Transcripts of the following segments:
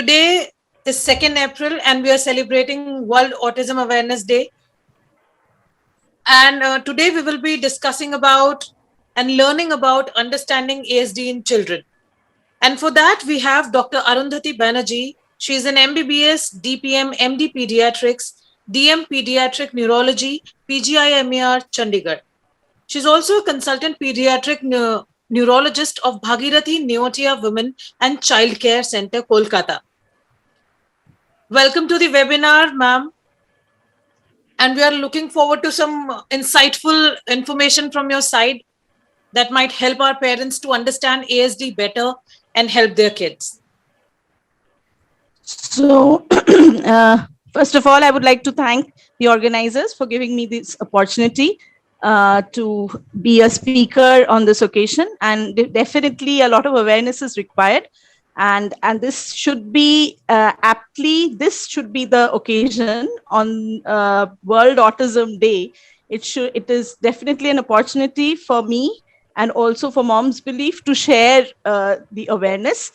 Today is 2nd April and we are celebrating World Autism Awareness Day. And today we will be discussing about and learning about understanding ASD in children. And for that, we have Dr. Arundhati Banerjee. She is an MBBS, DPM, MD Pediatrics, DM Pediatric Neurology, PGIMER, Chandigarh. She's also a consultant pediatric neurologist of Bhagirathi Neotia Women and Child Care Center, Kolkata. Welcome to the webinar, ma'am. And we are looking forward to some insightful information from your side that might help our parents to understand ASD better and help their kids. So, first of all, I would like to thank the organizers for giving me this opportunity to be a speaker on this occasion. And definitely a lot of awareness is required. And this should be this should be the occasion on World Autism Day. It is definitely an opportunity for me and also for Moms Belief to share the awareness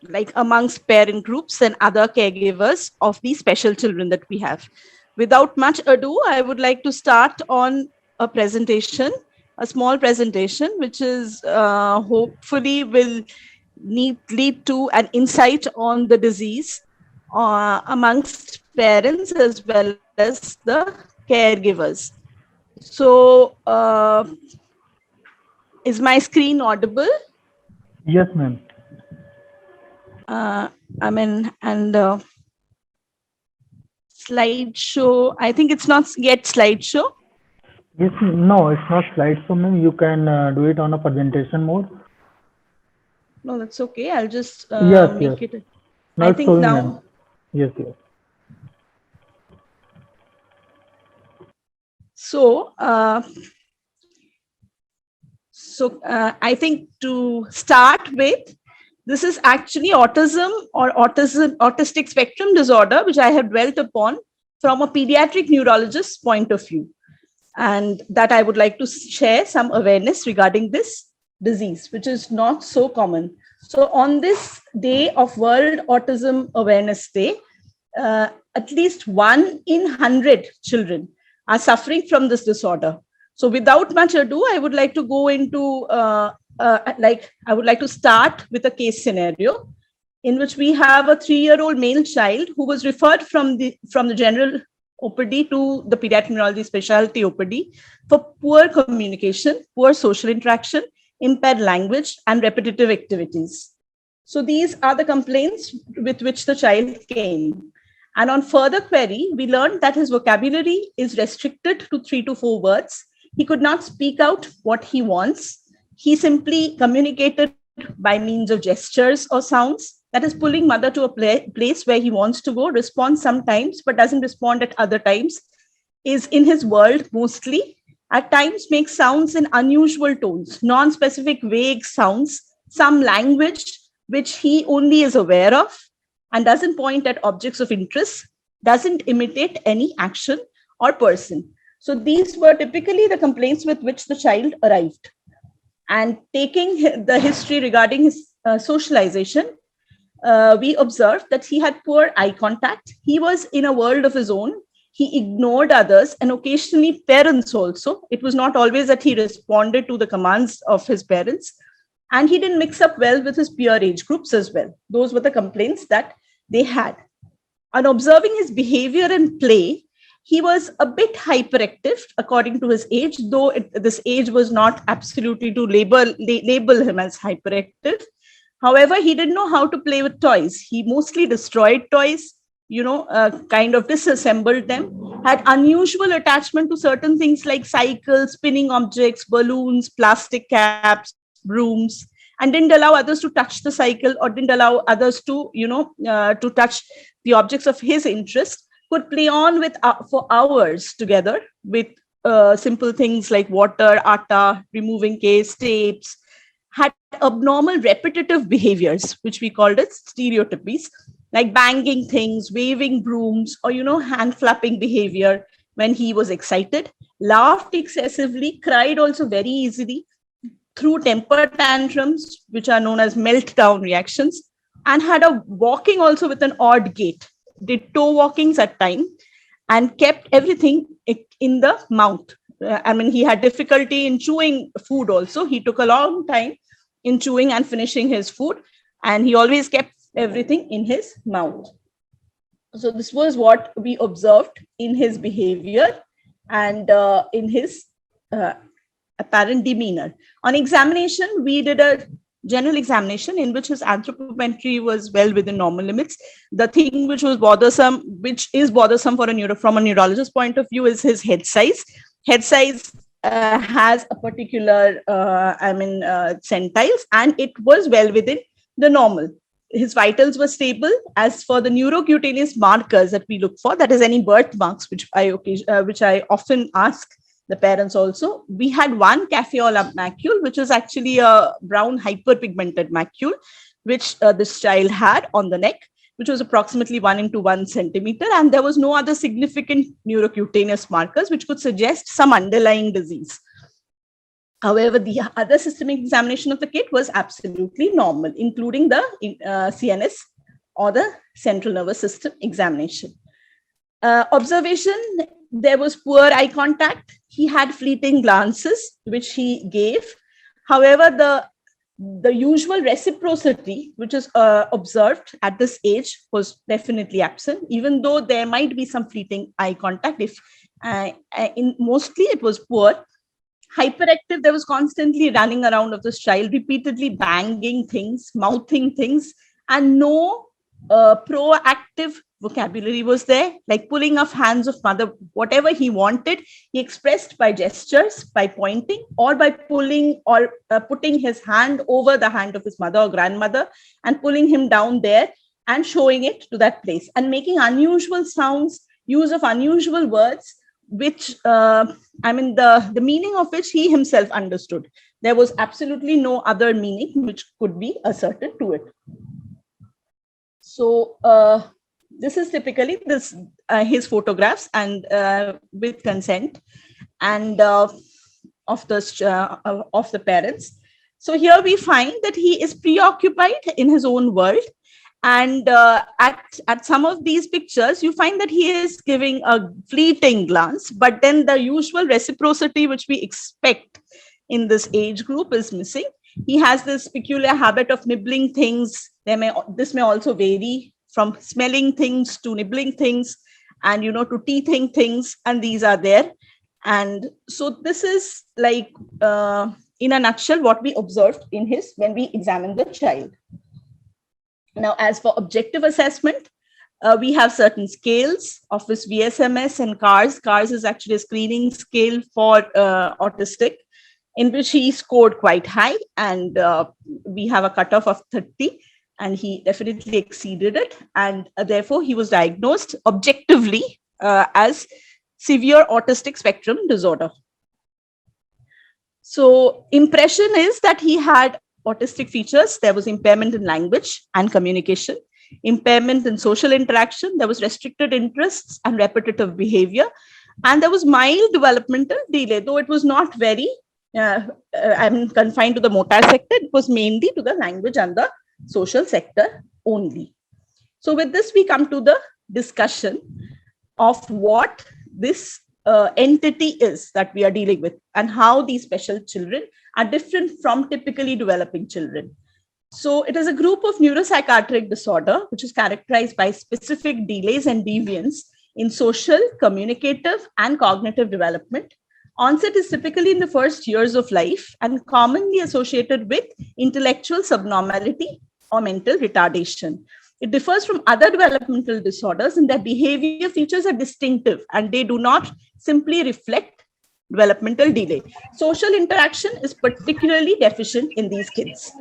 like amongst parent groups and other caregivers of these special children that we have. Without much ado, I would like to start on a presentation, a small presentation, which is hopefully will lead to an insight on the disease amongst parents as well as the caregivers. So, is my screen audible? Yes, ma'am. Slideshow, I think it's not yet slideshow. Yes, no, it's not slideshow, ma'am. You can do it on a presentation mode. No, that's okay. I'll just make it. Not I think showing, now. ma'am. Yes. So, I think to start with, this is actually autism or autistic spectrum disorder, which I have dwelt upon from a pediatric neurologist's point of view. And that I would like to share some awareness regarding this disease, which is not so common. So on this day of World Autism Awareness Day, at least 1 in 100 children are suffering from this disorder. So without much ado, I would like to go into I would like to start with a case scenario in which we have a 3-year-old male child who was referred from the general OPD to the pediatric neurology specialty OPD for poor communication, poor social interaction, impaired language, and repetitive activities. So these are the complaints with which the child came. And on further query, we learned that his vocabulary is restricted to 3 to 4 words. He could not speak out what he wants. He simply communicated by means of gestures or sounds. That is pulling mother to a place where he wants to go, responds sometimes, but doesn't respond at other times, is in his world mostly, at times makes sounds in unusual tones, non-specific vague sounds, some language which he only is aware of, and doesn't point at objects of interest, doesn't imitate any action or person. So these were typically the complaints with which the child arrived. And taking the history regarding his socialization, we observed that he had poor eye contact. He was in a world of his own. He ignored others and occasionally parents also. It was not always that he responded to the commands of his parents. And he didn't mix up well with his peer age groups as well. Those were the complaints that they had. On observing his behavior and play, he was a bit hyperactive according to his age, though this age was not absolutely to label him as hyperactive. However, he didn't know how to play with toys. He mostly destroyed toys, kind of disassembled them, had unusual attachment to certain things like cycles, spinning objects, balloons, plastic caps, brooms, and didn't allow others to touch the cycle or didn't allow others to, to touch the objects of his interest. Could play on with for hours together with simple things like water, atta, removing case, tapes, had abnormal repetitive behaviors, which we called it stereotypies, like banging things, waving brooms, or, hand flapping behavior when he was excited, laughed excessively, cried also very easily, threw temper tantrums, which are known as meltdown reactions, and had a walking also with an odd gait, did toe walkings at time, and kept everything in the mouth. I mean, he had difficulty in chewing food also. He took a long time in chewing and finishing his food, and he always kept everything in his mouth. So this was what we observed in his behavior and in his uh, apparent demeanor. On examination, we did a general examination in which his anthropometry was well within normal limits. The thing which was bothersome, which is bothersome for from a neurologist's point of view, is his head size. Head size has a particular, centiles, and it was well within the normal. His vitals were stable. As for the neurocutaneous markers that we look for, that is any birthmarks, which I often ask the parents also. We had one cafeola macule, which is actually a brown hyperpigmented macule, which this child had on the neck, which was approximately 1 × 1 centimeter. And there was no other significant neurocutaneous markers, which could suggest some underlying disease. However, the other systemic examination of the kid was absolutely normal, including the CNS or the central nervous system examination. Observation, there was poor eye contact. He had fleeting glances, which he gave. However, the usual reciprocity, which is observed at this age, was definitely absent, even though there might be some fleeting eye contact. Mostly it was poor. Hyperactive, there was constantly running around of this child, repeatedly banging things, mouthing things, and no proactive vocabulary was there, like pulling off hands of mother. Whatever he wanted, he expressed by gestures, by pointing, or by pulling or putting his hand over the hand of his mother or grandmother and pulling him down there and showing it to that place, and making unusual sounds, use of unusual words, which the meaning of which he himself understood. There was absolutely no other meaning which could be asserted to it. So this is typically his photographs, and with consent and of the parents. So here we find that he is preoccupied in his own world. And at some of these pictures, you find that he is giving a fleeting glance, but then the usual reciprocity which we expect in this age group is missing. He has this peculiar habit of nibbling things. This may also vary from smelling things to nibbling things, and to teething things, and these are there. And so this is like in a nutshell what we observed when we examined the child. Now, as for objective assessment, we have certain scales of his VSMS and CARS. CARS is actually a screening scale for autistic, in which he scored quite high, and we have a cutoff of 30, and he definitely exceeded it, and therefore he was diagnosed objectively as severe autistic spectrum disorder. So impression is that he had autistic features. There was impairment in language and communication, impairment in social interaction, there was restricted interests and repetitive behavior, and there was mild developmental delay, though it was not very confined to the motor sector. It was mainly to the language and the social sector only. So with this, we come to the discussion of what this entity is that we are dealing with, and how these special children are different from typically developing children. So it is a group of neuropsychiatric disorder which is characterized by specific delays and deviance in social, communicative, and cognitive development. Onset is typically in the first years of life and commonly associated with intellectual subnormality or mental retardation. It differs from other developmental disorders in that behavior features are distinctive and they do not simply reflect developmental delay. Social interaction is particularly deficient in these kids.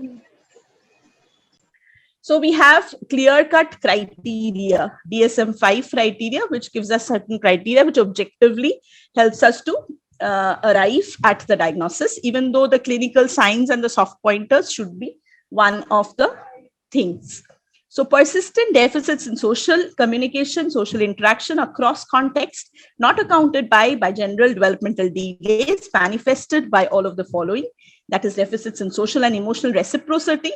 So we have clear-cut criteria, DSM-5 criteria, which gives us certain criteria which objectively helps us to arrive at the diagnosis, even though the clinical signs and the soft pointers should be one of the things. So persistent deficits in social communication, social interaction across context, not accounted by general developmental delays, manifested by all of the following. That is deficits in social and emotional reciprocity,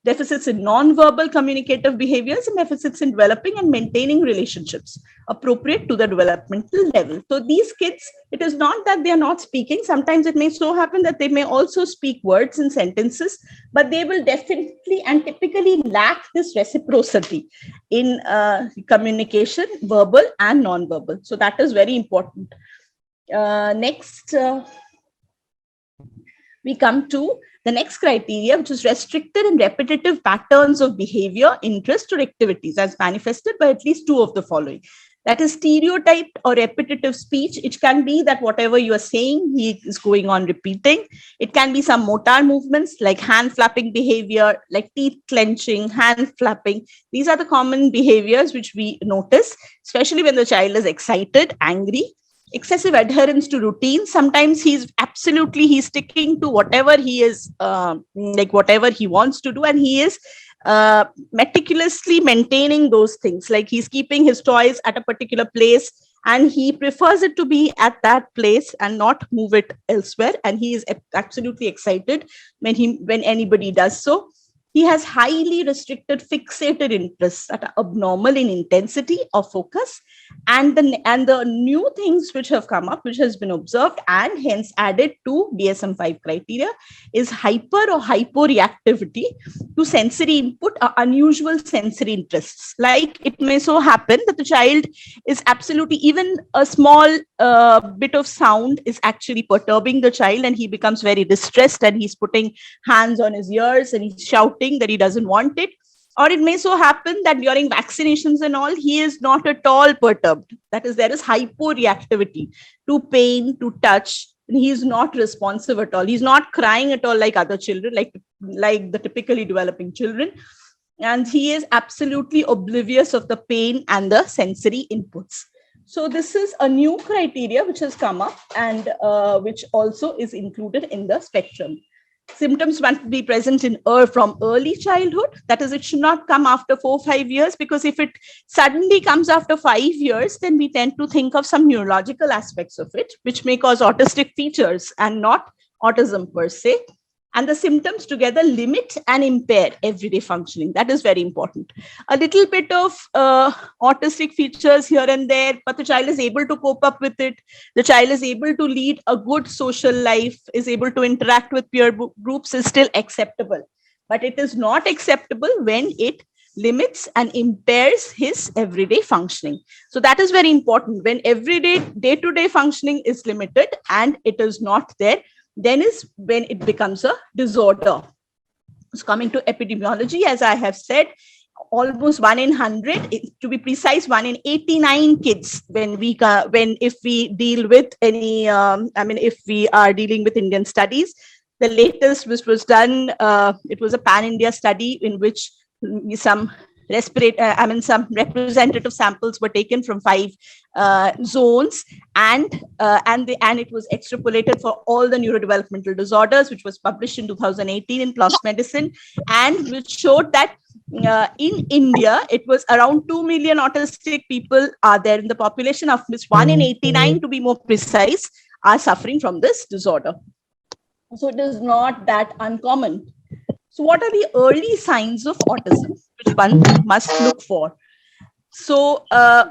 deficits in non-verbal communicative behaviors, and deficits in developing and maintaining relationships appropriate to the developmental level. So these kids, it is not that they are not speaking. Sometimes it may so happen that they may also speak words and sentences, but they will definitely and typically lack this reciprocity in communication, verbal and non-verbal. So that is very important. Next, we come to the next criteria, which is restricted and repetitive patterns of behavior, interest, or activities as manifested by at least two of the following. That is stereotyped or repetitive speech. It can be that whatever you are saying, he is going on repeating. It can be some motor movements like hand flapping behavior, like teeth clenching, hand flapping. These are the common behaviors which we notice, especially when the child is excited, angry. Excessive adherence to routine. Sometimes he's sticking to whatever he is, like whatever he wants to do, and he is meticulously maintaining those things. Like he's keeping his toys at a particular place, and he prefers it to be at that place and not move it elsewhere. And he is absolutely excited when anybody does so. He has highly restricted fixated interests that are abnormal in intensity or focus. And the new things which have come up, which has been observed and hence added to DSM-5 criteria, is hyper or hyporeactivity to sensory input or unusual sensory interests. Like it may so happen that the child is absolutely, even a small bit of sound is actually perturbing the child, and he becomes very distressed, and he's putting hands on his ears and he's shouting that he doesn't want it. Or it may so happen that during vaccinations and all, he is not at all perturbed. That is, there is hyporeactivity to pain, to touch, and he is not responsive at all. He's not crying at all like other children, like the typically developing children. And he is absolutely oblivious of the pain and the sensory inputs. So this is a new criteria which has come up, and which also is included in the spectrum. Symptoms must be present from early childhood. That is, it should not come after 4 or 5 years, because if it suddenly comes after 5 years, then we tend to think of some neurological aspects of it, which may cause autistic features and not autism per se. And the symptoms together limit and impair everyday functioning. That is very important. A little bit of autistic features here and there, but the child is able to cope up with it. The child is able to lead a good social life, is able to interact with peer groups, is still acceptable. But it is not acceptable when it limits and impairs his everyday functioning. So that is very important. When everyday, day-to-day functioning is limited and it is not there, then is when it becomes a disorder. So coming to epidemiology, as I have said, almost 1 in 100, to be precise, 1 in 89 kids, if we deal with any, if we are dealing with Indian studies. The latest which was done, it was a pan-India study in which some representative samples were taken from 5 zones, and it was extrapolated for all the neurodevelopmental disorders, which was published in 2018 in PLOS Medicine, and which showed that in India, it was around 2 million autistic people are there in the population, of which 1 in 89, to be more precise, are suffering from this disorder. So it is not that uncommon. So what are the early signs of autism which one must look for? So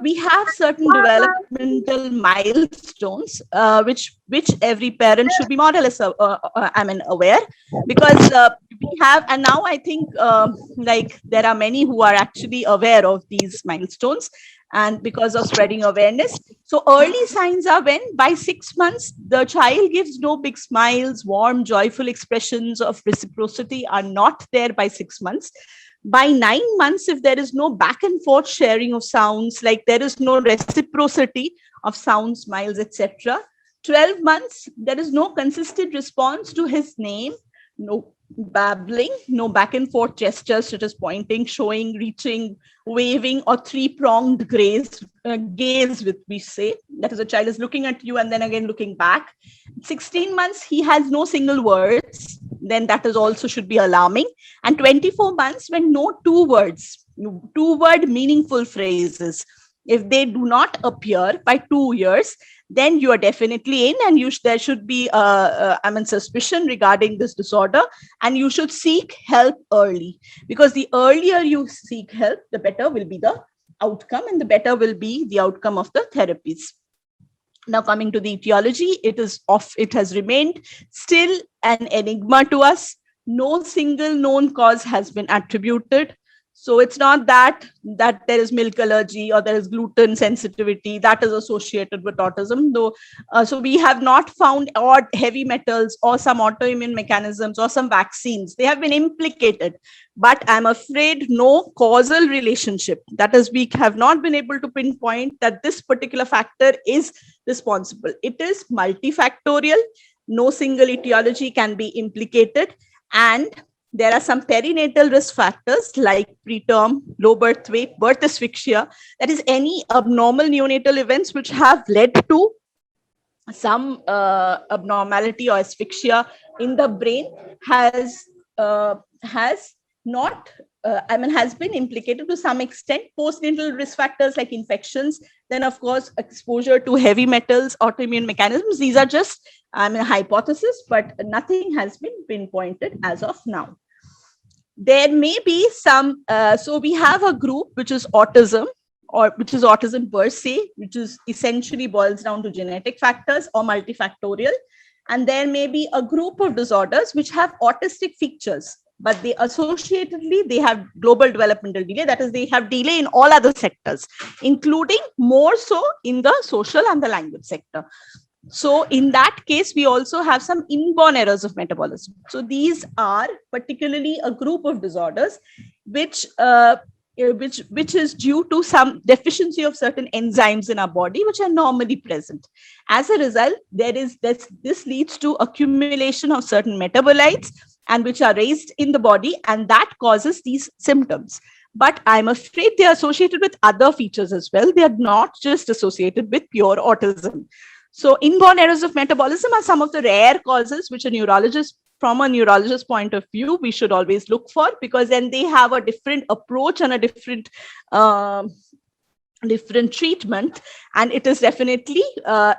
we have certain developmental milestones which every parent should be more or less aware, because we have, and now I think there are many who are actually aware of these milestones, and because of spreading awareness. So early signs are when by 6 months, the child gives no big smiles, warm, joyful expressions of reciprocity are not there by 6 months. By 9 months, if there is no back and forth sharing of sounds, like there is no reciprocity of sounds, smiles, etc. 12 months, there is no consistent response to his name, no babbling, no back and forth gestures such as pointing, showing, reaching, waving, or 3-pronged gaze, with we say. That is, a child is looking at you and then again looking back. 16 months, he has no single words, then that is also should be alarming. And 24 months, when no 2 word meaningful phrases If they do not appear by 2 years, then you are definitely in, and there should be suspicion regarding this disorder, and you should seek help early, because the earlier you seek help, the better will be the outcome, and the better will be the outcome of the therapies. Now, coming to the etiology, it has remained still an enigma to us. No single known cause has been attributed. So it's not that there is milk allergy or there is gluten sensitivity that is associated with autism, though. So we have not found or heavy metals or some autoimmune mechanisms or some vaccines. They have been implicated, but I'm afraid no causal relationship. That is, we have not been able to pinpoint that this particular factor is responsible. It is multifactorial. No single etiology can be implicated, and there are some perinatal risk factors like preterm, low birth weight, birth asphyxia, that is any abnormal neonatal events which have led to some abnormality or asphyxia in the brain has been implicated to some extent. Postnatal risk factors like infections, then of course exposure to heavy metals, autoimmune mechanisms. These are just hypothesis, but nothing has been pinpointed as of now. There may be some, so we have a group which is autism, or which is autism per se, which is essentially boils down to genetic factors or multifactorial. And there may be a group of disorders which have autistic features, but they associatedly, they have global developmental delay. That is, they have delay in all other sectors, including more so in the social and the language sector. So in that case, we also have some inborn errors of metabolism. So these are particularly a group of disorders which is due to some deficiency of certain enzymes in our body, which are normally present. As a result, this leads to accumulation of certain metabolites, and which are raised in the body, and that causes these symptoms. But I'm afraid they are associated with other features as well. They are not just associated with pure autism. So inborn errors of metabolism are some of the rare causes which from a neurologist point of view, we should always look for, because then they have a different approach and a different treatment, and it is definitely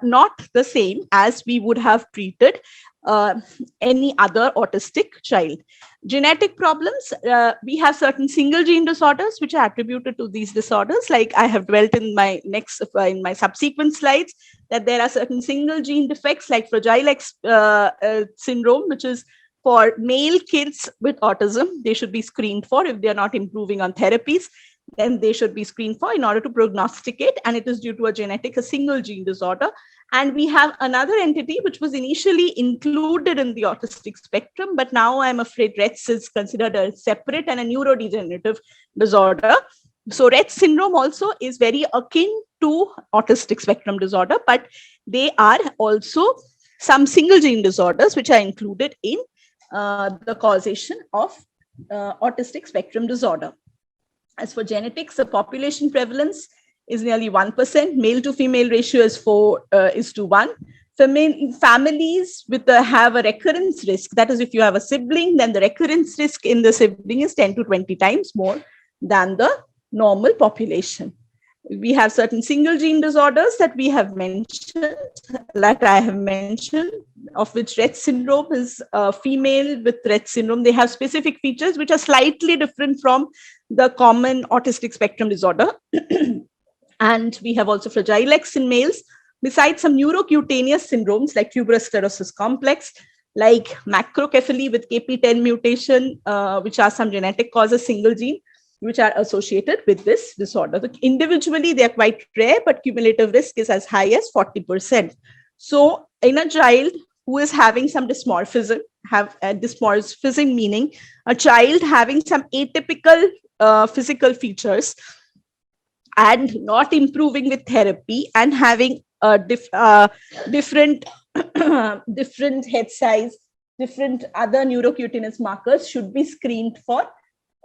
not the same as we would have treated any other autistic child. Genetic problems, we have certain single gene disorders which are attributed to these disorders, like I have dwelt in my subsequent slides, that there are certain single gene defects like Fragile X syndrome, which is for male kids with autism. They should be screened for. If they are not improving on therapies, then they should be screened for in order to prognosticate, and it is due to a single gene disorder. And we have another entity which was initially included in the autistic spectrum, but now I'm afraid Rett's is considered a separate and a neurodegenerative disorder. So Rett syndrome also is very akin to autistic spectrum disorder, but they are also some single gene disorders which are included in the causation of autistic spectrum disorder. As for genetics, the population prevalence is nearly 1%. Male to female ratio is 4:1. Families have a recurrence risk. That is, if you have a sibling, then the recurrence risk in the sibling is 10 to 20 times more than the normal population. We have certain single gene disorders that I have mentioned, of which Rett syndrome is female with Rett syndrome. They have specific features which are slightly different from the common autistic spectrum disorder. And we have also Fragile X in males, besides some neurocutaneous syndromes like tuberous sclerosis complex, like macrocephaly with KP10 mutation, which are some genetic causes, single gene, which are associated with this disorder. Individually, they are quite rare, but cumulative risk is as high as 40%. So in a child who is having some dysmorphism, dysmorphism meaning a child having some atypical physical features and not improving with therapy and having different head size, different other neurocutaneous markers should be screened for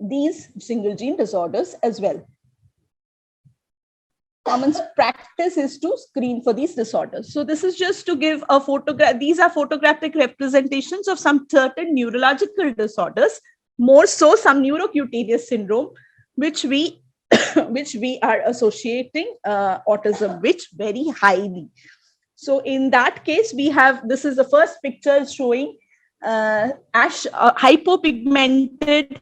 these single gene disorders as well. Common practice is to screen for these disorders. So this is just to give a photograph. These are photographic representations of some certain neurological disorders, more so some neurocutaneous syndrome, which we which we are associating autism with very highly. So in that case, we have, this is the first picture showing hypopigmented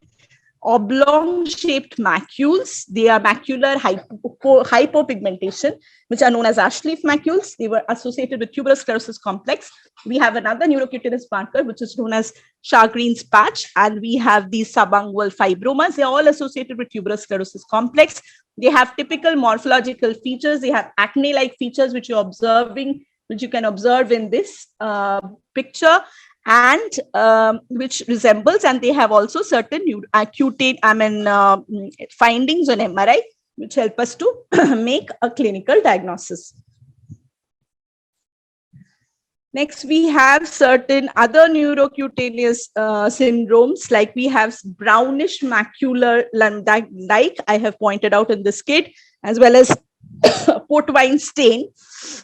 oblong shaped macules. They are macular hypopigmentation, which are known as Ashleaf macules. They were associated with tuberous sclerosis complex. We have another neurocutaneous marker, which is known as Sjogren's patch, and we have these subungual fibromas. They are all associated with tuberous sclerosis complex. They have typical morphological features. They have acne-like features, which you're observing, which you can observe in this picture, and which resembles, and they have also certain findings on MRI, which help us to make a clinical diagnosis. Next, we have certain other neurocutaneous syndromes, like we have brownish macular like I have pointed out in this kid, as well as port wine stain,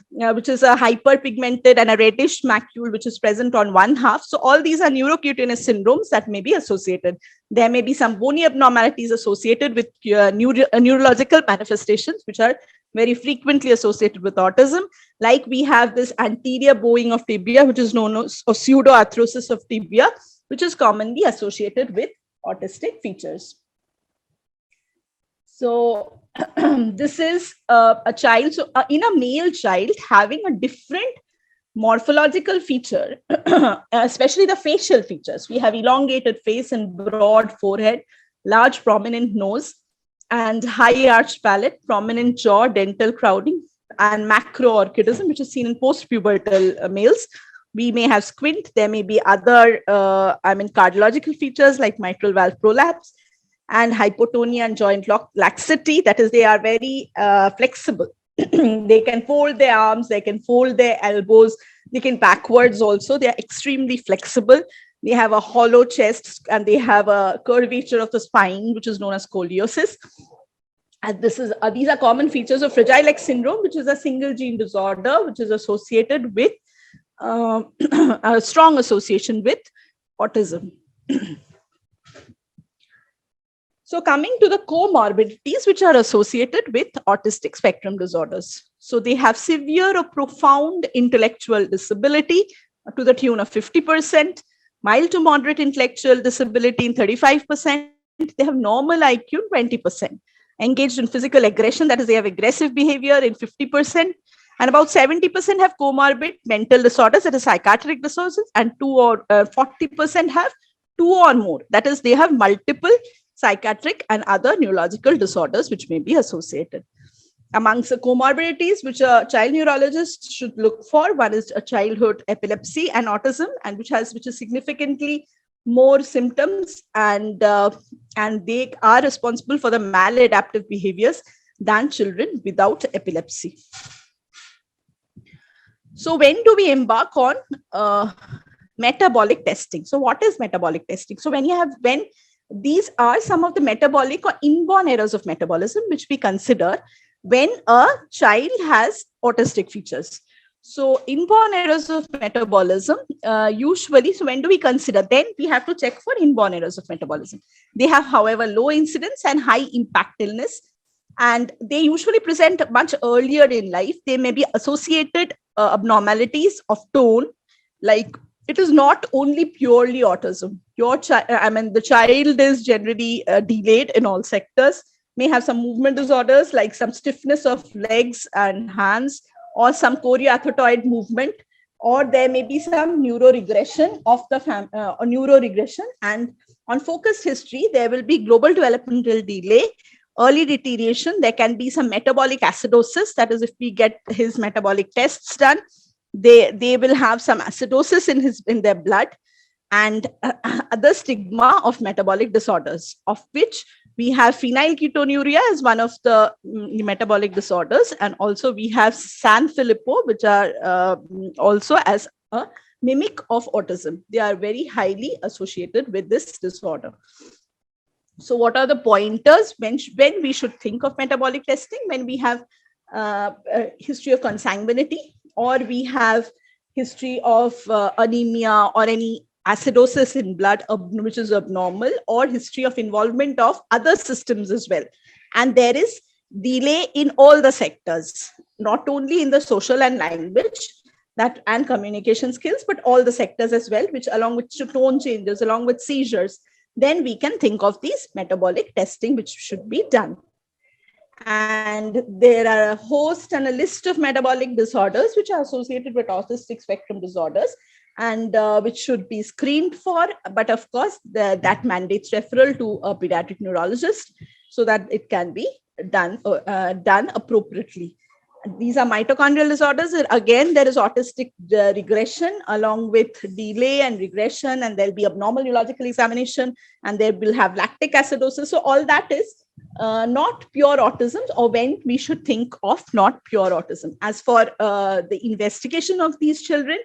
which is a hyperpigmented and a reddish macule, which is present on one half. So all these are neurocutaneous syndromes that may be associated. There may be some bony abnormalities associated with neurological manifestations, which are very frequently associated with autism. Like we have this anterior bowing of tibia, which is known as pseudoarthrosis of tibia, which is commonly associated with autistic features. So this is a child, so in a male child having a different morphological feature, especially the facial features. We have elongated face and broad forehead, large prominent nose, and high arched palate, prominent jaw, dental crowding, and macroorchidism, which is seen in post-pubertal males. We may have squint. There may be other, cardiological features like mitral valve prolapse, and hypotonia and joint laxity. That is, they are very flexible. They can fold their arms, they can fold their elbows, they can backwards also. They are extremely flexible. They have a hollow chest, and they have a curvature of the spine, which is known as scoliosis. And these are common features of Fragile X syndrome, which is a single gene disorder, which is associated with a strong association with autism. So coming to the comorbidities which are associated with autistic spectrum disorders. So they have severe or profound intellectual disability to the tune of 50%, mild to moderate intellectual disability in 35%. They have normal IQ in 20%, engaged in physical aggression, that is, they have aggressive behavior in 50%, and about 70% have comorbid mental disorders, that is, psychiatric disorders, and 40% have 2 or more, that is, they have multiple psychiatric and other neurological disorders which may be associated. Amongst the comorbidities which a child neurologist should look for, one is a childhood epilepsy and autism, and which is significantly more symptoms, and they are responsible for the maladaptive behaviors than children without epilepsy. So when do we embark on metabolic testing? So what is metabolic testing? So when these are some of the metabolic or inborn errors of metabolism, which we consider when a child has autistic features. So inborn errors of metabolism, usually, so when do we consider? Then we have to check for inborn errors of metabolism. They have, however, low incidence and high impact illness, and they usually present much earlier in life. They may be associated abnormalities of tone, like it is not only purely autism. The child is generally delayed in all sectors, may have some movement disorders like some stiffness of legs and hands, or some choreoarthrotoid movement, or there may be some neuroregression of the neuroregression. And on focused history, there will be global developmental delay, early deterioration. There can be some metabolic acidosis. That is, if we get his metabolic tests done, they will have some acidosis in their blood, and other stigma of metabolic disorders, of which we have phenylketonuria as one of the metabolic disorders, and also we have Sanfilippo, which are also as a mimic of autism. They are very highly associated with this disorder. So what are the pointers when we should think of metabolic testing? When we have a history of consanguinity, or we have history of anemia or any acidosis in blood, which is abnormal, or history of involvement of other systems as well. And there is delay in all the sectors, not only in the social and language that and communication skills, but all the sectors as well, which along with tone changes, along with seizures, then we can think of these metabolic testing, which should be done. And there are a host and a list of metabolic disorders which are associated with autistic spectrum disorders, and which should be screened for. But of course, that mandates referral to a pediatric neurologist so that it can be done appropriately. These are mitochondrial disorders. Again, there is autistic regression along with delay and regression, and there'll be abnormal neurological examination, and they will have lactic acidosis. So all that is not pure autism, or when we should think of not pure autism. As for the investigation of these children,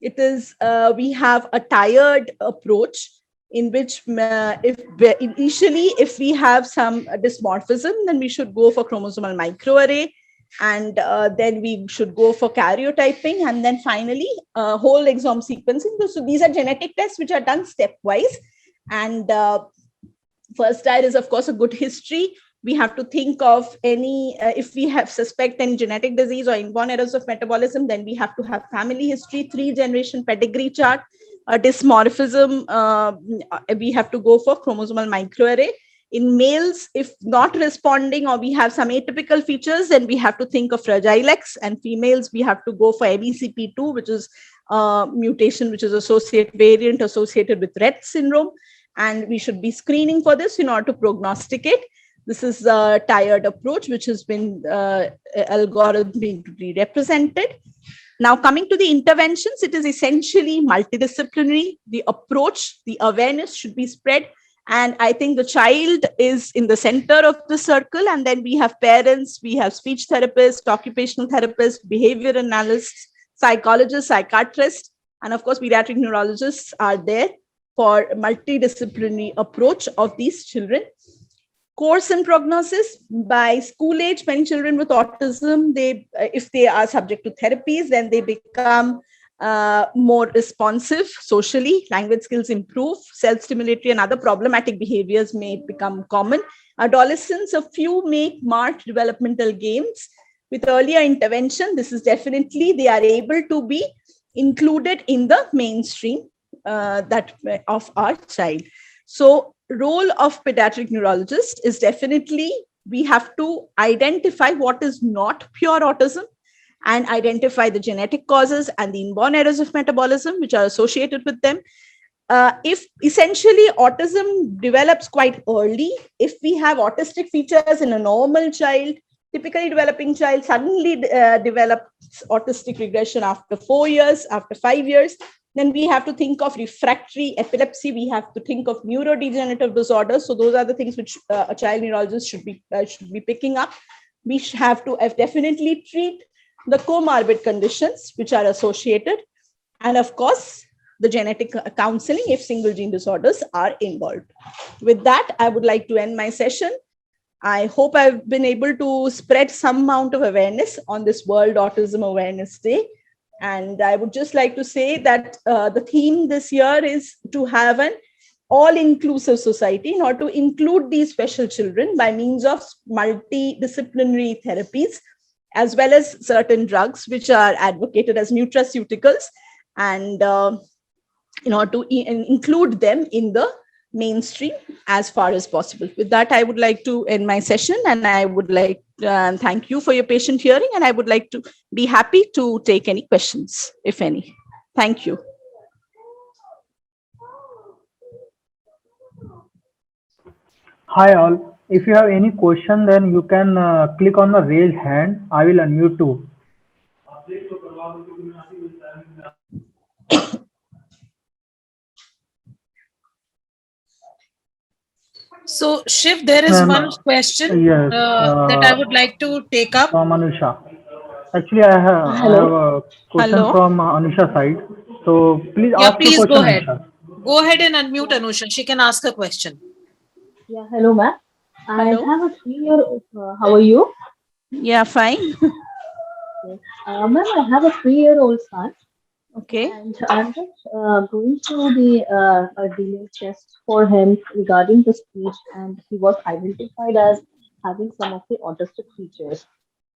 it is we have a tiered approach in which if we have some dysmorphism, then we should go for chromosomal microarray, and then we should go for karyotyping, and then finally whole exome sequencing. So these are genetic tests which are done stepwise. And first diet is, of course, a good history. We have to think of any, if we have suspect any genetic disease or inborn errors of metabolism, then we have to have family history, 3-generation pedigree chart. A dysmorphism, we have to go for chromosomal microarray. In males, if not responding or we have some atypical features, then we have to think of Fragile X. And females, we have to go for MECP2, which is mutation which is variant associated with Rett syndrome. And we should be screening for this in order to prognosticate. This is a tiered approach, which has been algorithmically represented. Now, coming to the interventions, it is essentially multidisciplinary. The approach, the awareness should be spread. And I think the child is in the center of the circle. And then we have parents, we have speech therapists, occupational therapists, behavior analysts, psychologists, psychiatrists, and of course, pediatric neurologists are there for multidisciplinary approach of these children. Course and prognosis: by school age, many children with autism, if they are subject to therapies, then they become more responsive socially, language skills improve, self-stimulatory and other problematic behaviors may become common. Adolescents, a few make marked developmental gains. With earlier intervention, this is definitely, they are able to be included in the mainstream of our child. So role of pediatric neurologist is definitely, we have to identify what is not pure autism and identify the genetic causes and the inborn errors of metabolism which are associated with them. If essentially autism develops quite early, if we have autistic features in a normal child, typically developing child suddenly develops autistic regression after 4 years, after 5 years, then we have to think of refractory epilepsy. We have to think of neurodegenerative disorders. So those are the things which a child neurologist should be picking up. We have to definitely treat the comorbid conditions which are associated, and of course, the genetic counseling if single gene disorders are involved. With that, I would like to end my session. I hope I've been able to spread some amount of awareness on this World Autism Awareness Day. And I would just like to say that the theme this year is to have an all-inclusive society in order to include these special children by means of multidisciplinary therapies, as well as certain drugs which are advocated as nutraceuticals, and in order to include them in the mainstream as far as possible. With that, I would like to end my session, and I would like thank you for your patient hearing, and I would like to be happy to take any questions, if any. Thank you. Hi all. If you have any question, then you can click on the raise hand. I will unmute too. So, Shiv, there is one question Yes, that I would like to take up. From Anusha. Actually, I have a question from Anusha side. So please ask please your question, go ahead. Anusha. Go ahead and unmute Anusha. She can ask a question. Yeah, hello, ma'am. I Hello. have a 3-year-old. How are you? Yeah, fine. Ma'am, I have a 3-year-old son. Okay. And I'm just going through the delay test for him regarding the speech, and he was identified as having some of the autistic features.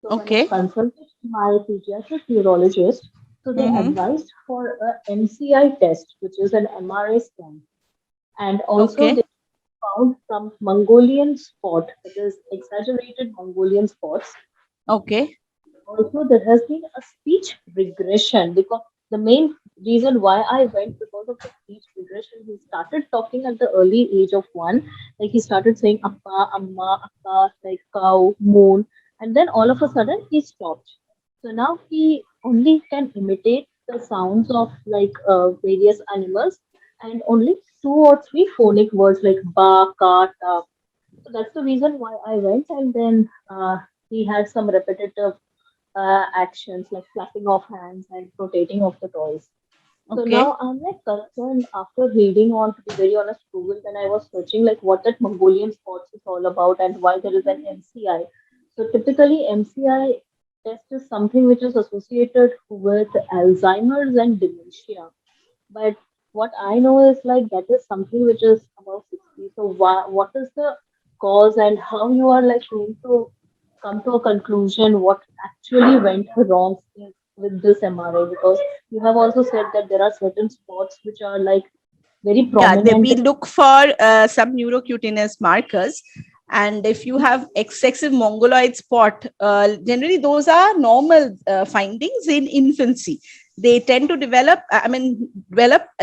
So when I Okay. consulted my pediatric neurologist, so they Mm-hmm. advised for a MCI test, which is an MRI scan, and also Okay. they found some Mongolian spot, that is exaggerated Mongolian spots. Okay. Also, there has been a speech regression because the main reason why I went because of the speech regression, he started talking at the early age of one. Like he started saying appa, amma, akka, like cow, moon, and then all of a sudden he stopped. So now he only can imitate the sounds of like various animals and only two or three phonic words like ba, ka, ta. So that's the reason why I went, and then he had some repetitive actions like flapping of hands and rotating of the toys. So Okay. now I'm like concerned after reading on, to be very honest, Google, when I was searching like what that Mongolian spots is all about and why there is an MCI. So typically MCI test is something which is associated with Alzheimer's and dementia. But what I know is like that is something which is about 60. So what is the cause and how you are like going to come to a conclusion what actually went wrong with this MRI? Because you have also said that there are certain spots which are like very Yeah, prominent. we look for some neurocutaneous markers. And if you have excessive mongoloid spot, generally those are normal findings in infancy. They tend to develop,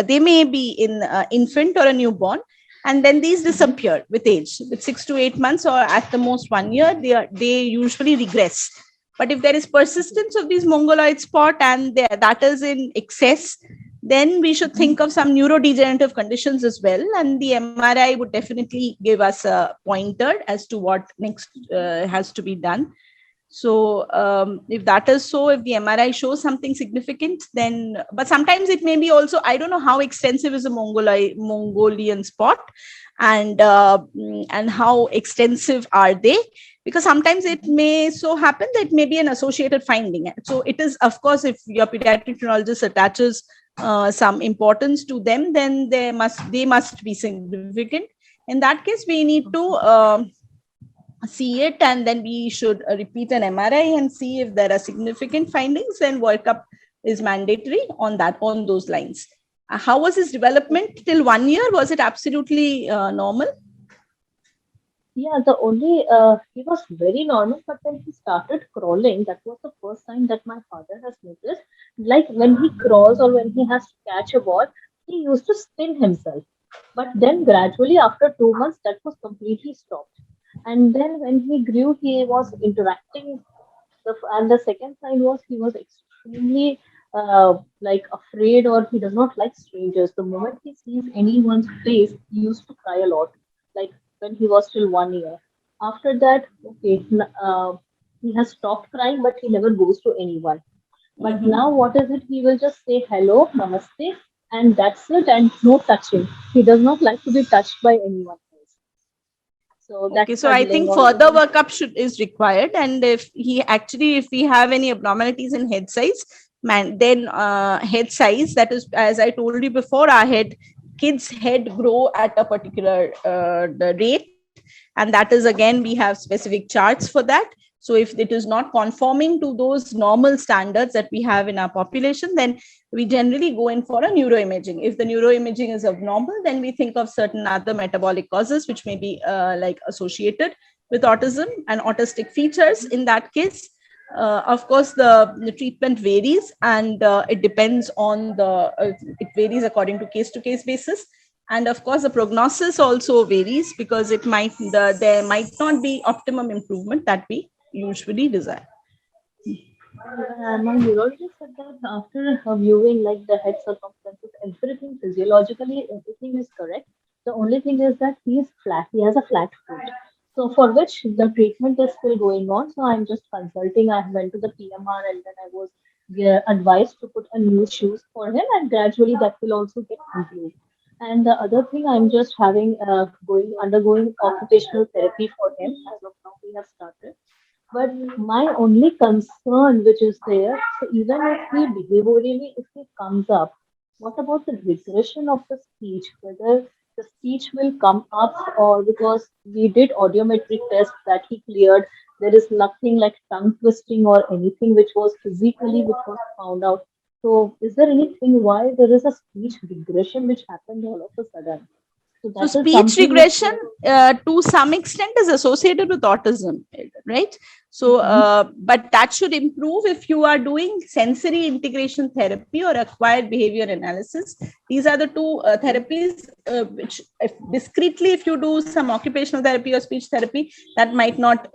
they may be in infant or a newborn, and then these disappear with age. With 6 to 8 months or at the most 1 year, they usually regress. But if there is persistence of these mongoloid spot and that is in excess, then we should think of some neurodegenerative conditions as well. And the MRI would definitely give us a pointer as to what next has to be done. So if that is so, if the MRI shows something significant, then, but sometimes it may be also, I don't know how extensive is a Mongolian spot, and how extensive are they, because sometimes it may so happen that it may be an associated finding. So it is, of course, if your pediatric neurologist attaches some importance to them, then they must be significant. In that case, we need to see it, and then we should repeat an MRI and see if there are significant findings, and workup is mandatory on those lines. How was his development till 1 year? Was it absolutely normal? Yeah, the only he was very normal, but when he started crawling, that was the first time that my father has noticed. Like when he crawls or when he has to catch a ball, he used to spin himself. But then gradually, after 2 months, that was completely stopped. And then when he grew, he was interacting. And the second sign was he was extremely like afraid, or he does not like strangers. The moment he sees anyone's face, he used to cry a lot. Like when he was still 1 year. After that, okay, he has stopped crying, but he never goes to anyone. But Mm-hmm. now, what is it? He will just say hello, namaste, and that's it, and no touching. He does not like to be touched by anyone else. So Okay, that's so I cuddling think or further even. workup is required, and if we have any abnormalities in head size, then head size, that is, as I told you before, our kids' head grow at a particular the rate, and that is, again, we have specific charts for that. So if it is not conforming to those normal standards that we have in our population, then we generally go in for a neuroimaging. If the neuroimaging is abnormal, then we think of certain other metabolic causes which may be like associated with autism and autistic features in that case. Of course, the treatment varies, and it depends on it varies according to case basis. And of course, the prognosis also varies, because there might not be optimum improvement that we usually desire. My neurologist said that after viewing like the head circumferences, everything physiologically, everything is correct. The only thing is that he is flat. He has a flat foot. So for which the treatment is still going on. So I'm just consulting. I went to the PMR and then I was advised to put a new shoes for him, and gradually that will also get improved. And the other thing, I'm just having undergoing occupational therapy for him. As of now, we have started. But my only concern, which is there, so even if he behaviorally, if he comes up, what about the regression of the speech? Whether the speech will come up, or because we did audiometric tests that he cleared, there is nothing like tongue twisting or anything which was physically which was found out. So is there anything why there is a speech regression which happened all of a sudden? So So that is speech something which regression to some extent is associated with autism, right? So, but that should improve if you are doing sensory integration therapy or acquired behavior analysis. These are the two therapies which, if discretely, if you do some occupational therapy or speech therapy, that might not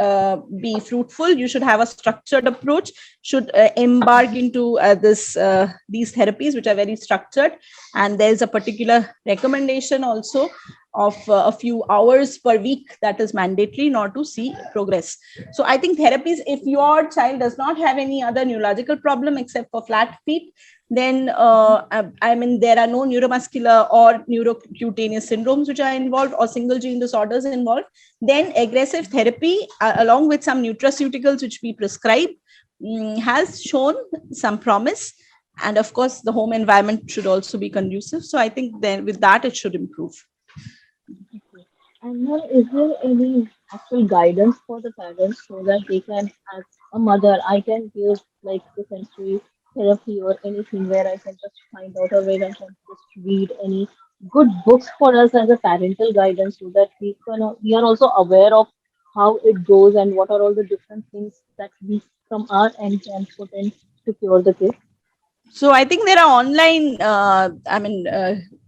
be fruitful. You should have a structured approach, should embark into these therapies, which are very structured. And there's a particular recommendation also of a few hours per week that is mandatory in order to see progress. So I think therapies, if your child does not have any other neurological problem except for flat feet, then I mean, there are no neuromuscular or neurocutaneous syndromes which are involved or single gene disorders involved, then aggressive therapy along with some nutraceuticals which we prescribe has shown some promise. And of course, the home environment should also be conducive. So I think then with that, it should improve. And now, is there any actual guidance for the parents so that they can, as a mother, I can give like the sensory therapy or anything where I can just find out, or where I can just read any good books for us as a parental guidance so that we are also aware of how it goes and what are all the different things that we from our end can put in to cure the kid. So I think there are online,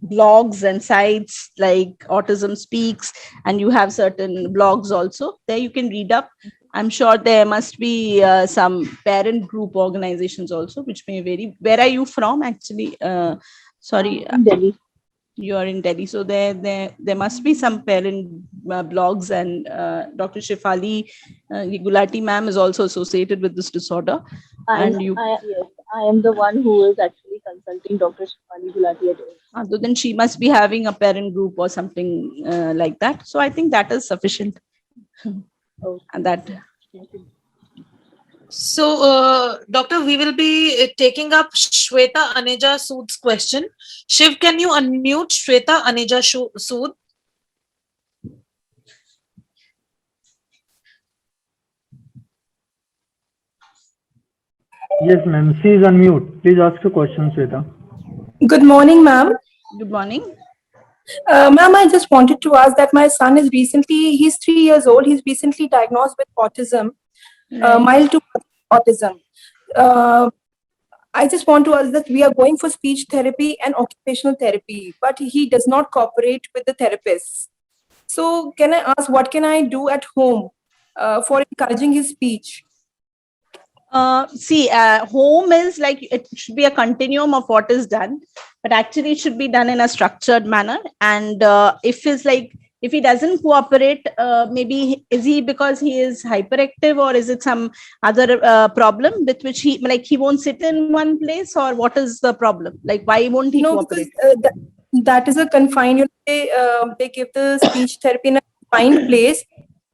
blogs and sites like Autism Speaks, and you have certain blogs also. There you can read up. I'm sure there must be some parent group organizations also, which may vary. Where are you from, actually? Sorry, In Delhi. you are in Delhi. So there must be some parent blogs, and Dr. Shefali Gulati ma'am is also associated with this disorder. And you, Yes, I am the one who is actually consulting Dr. Shefali Gulati at AIIMS. so then she must be having a parent group or something like that. So I think that is sufficient. Oh, And that, thank you. So, Doctor, we will be taking up Shweta Aneja Sood's question. Shiv, can you unmute Shweta Aneja Sood? Yes, ma'am. She is on mute. Please ask your question, Shweta. Good morning, ma'am. good morning. Ma'am, I just wanted to ask that my son is he's 3 years old. He's recently diagnosed with autism, mild to autism. I just want to ask that we are going for speech therapy and occupational therapy, but he does not cooperate with the therapists. So can I ask, what can I do at home for encouraging his speech? Home is like, it should be a continuum of what is done, but actually it should be done in a structured manner. And if he doesn't cooperate, maybe is he because he is hyperactive, or is it some other problem with which he won't sit in one place, or what is the problem? Like, why won't he No, cooperate? because that is a confined, they give the speech therapy in a confined place.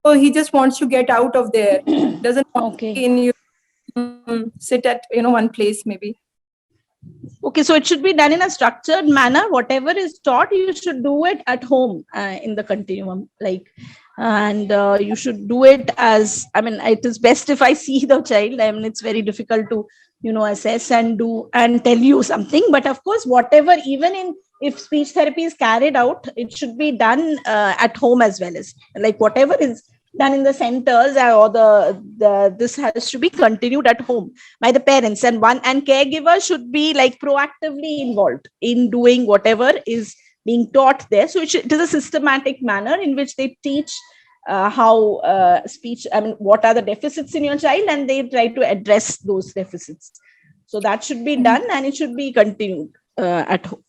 So he just wants to get out of there. Doesn't want to be in sit at one place maybe. Okay, so it should be done in a structured manner. Whatever is taught, you should do it at home in the continuum. And you should do it as, it is best if I see the child. It's very difficult to, assess and do and tell you something. But of course, whatever, if speech therapy is carried out, it should be done at home as well, as whatever is done in the centers, or this has to be continued at home by the parents, and caregiver should be proactively involved in doing whatever is being taught there. So it is a systematic manner in which they teach how speech, what are the deficits in your child, and they try to address those deficits. So that should be done, and it should be continued at home.